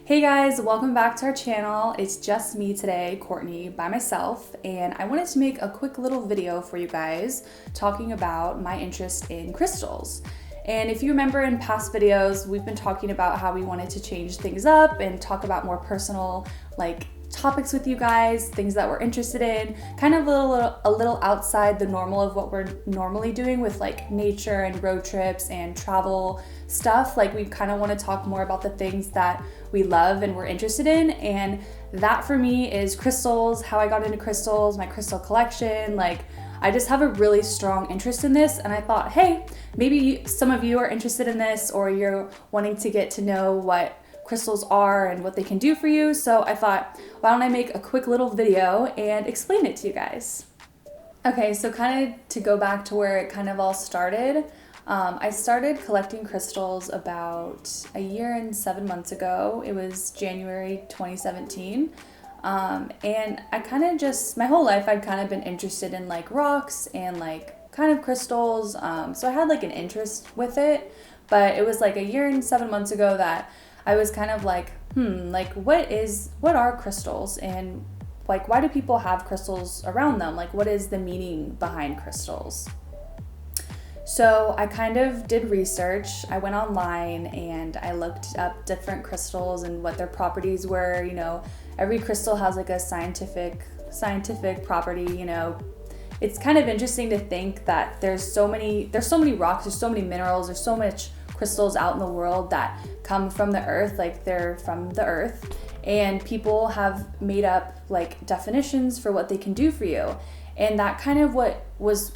Hey guys, welcome back to our channel. It's just me today, Courtney, by myself, and I wanted to make a quick little video for you guys talking about my interest in crystals. And if you remember in past videos, we've been talking about how we wanted to change things up and talk about more personal topics with you guys, things that we're interested in, kind of a little outside the normal of what we're normally doing with like nature and road trips and travel stuff. Like we kind of want to talk more about the things that we love and we're interested in, and that for me is crystals, how I got into crystals, my crystal collection. Like I just have a really strong interest in this, and I thought, hey, maybe some of you are interested in this or you're wanting to get to know what crystals are and what they can do for you. So I thought, why don't I make a quick little video and explain it to you guys. Okay, so kind of to go back to where it kind of all started, I started collecting crystals about a year and 7 months ago. It was January 2017. And I kind of just, my whole life I'd kind of been interested in like rocks and like kind of crystals. So I had like an interest with it, but it was like a year and 7 months ago that I was kind of like, what are crystals, and like why do people have crystals around them? Like what is the meaning behind crystals? So I kind of did research. I went online and I looked up different crystals and what their properties were. You know, every crystal has like a scientific property, you know. It's kind of interesting to think that there's so many rocks, there's so many minerals, there's so much crystals out in the world that come from the earth, like they're from the earth, and people have made up like definitions for what they can do for you. And that kind of what was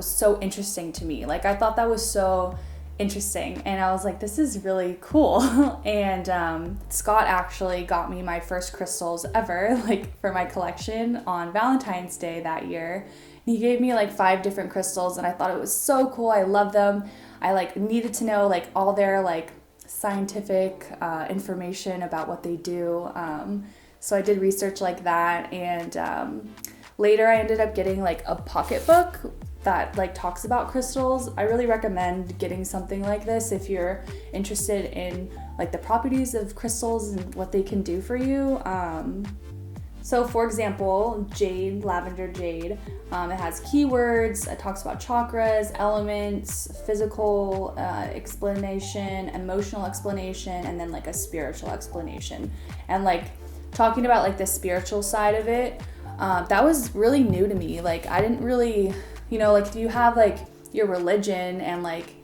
so interesting to me. Like I thought that was so interesting, and I was like, this is really cool. And Scott actually got me my first crystals ever, like for my collection, on Valentine's Day that year. He gave me like 5 different crystals, and I thought it was so cool. I love them. I like needed to know like all their like scientific information about what they do. So I did research like that, and later I ended up getting like a pocketbook that like talks about crystals. I really recommend getting something like this if you're interested in like the properties of crystals and what they can do for you. So for example, jade, lavender jade, it has keywords, it talks about chakras, elements, physical explanation, emotional explanation, and then like a spiritual explanation. And like talking about like the spiritual side of it, that was really new to me. Like I didn't really, you know, like you have like your religion and like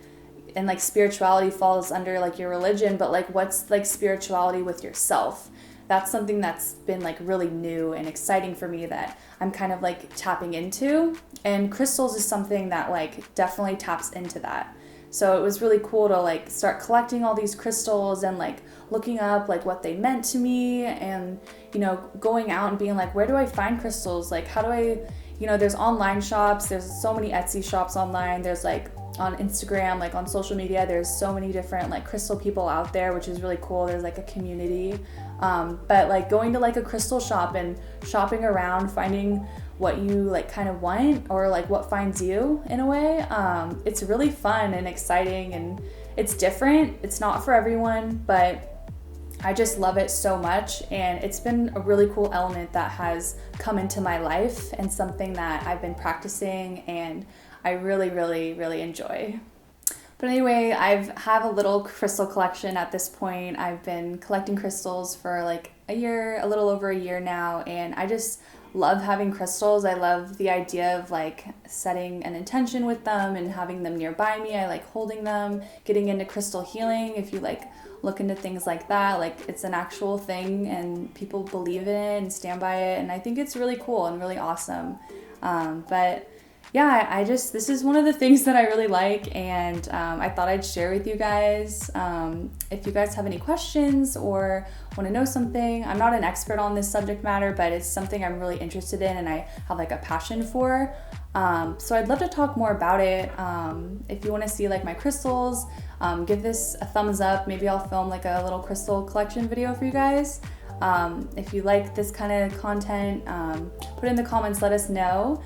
spirituality falls under like your religion, but like what's like spirituality with yourself? That's something that's been like really new and exciting for me that I'm kind of like tapping into, and crystals is something that like definitely taps into that. So it was really cool to like start collecting all these crystals and like looking up like what they meant to me, and you know, going out and being like, where do I find crystals? Like how do I, you know, there's online shops, there's so many Etsy shops online, there's like on Instagram, like on social media, there's so many different like crystal people out there, which is really cool. There's like a community. But like going to like a crystal shop and shopping around, finding what you like kind of want, or like what finds you in a way, it's really fun and exciting, and it's different. It's not for everyone, but I just love it so much, and it's been a really cool element that has come into my life and something that I've been practicing and I really, really, really enjoy. But anyway, I have a little crystal collection at this point. I've been collecting crystals for like a little over a year now, and I just love having crystals. I love the idea of like setting an intention with them and having them nearby me. I like holding them, getting into crystal healing. If you like look into things like that, like it's an actual thing and people believe in it and stand by it, and I think it's really cool and really awesome. But yeah, this is one of the things that I really like, and I thought I'd share with you guys. If you guys have any questions or want to know something, I'm not an expert on this subject matter, but it's something I'm really interested in and I have like a passion for. So I'd love to talk more about it. If you want to see like my crystals, give this a thumbs up. Maybe I'll film like a little crystal collection video for you guys. If you like this kind of content, put in the comments, let us know.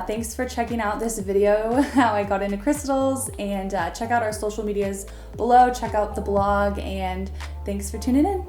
Thanks for checking out this video, how I got into crystals, and check out our social medias below, check out the blog, and thanks for tuning in.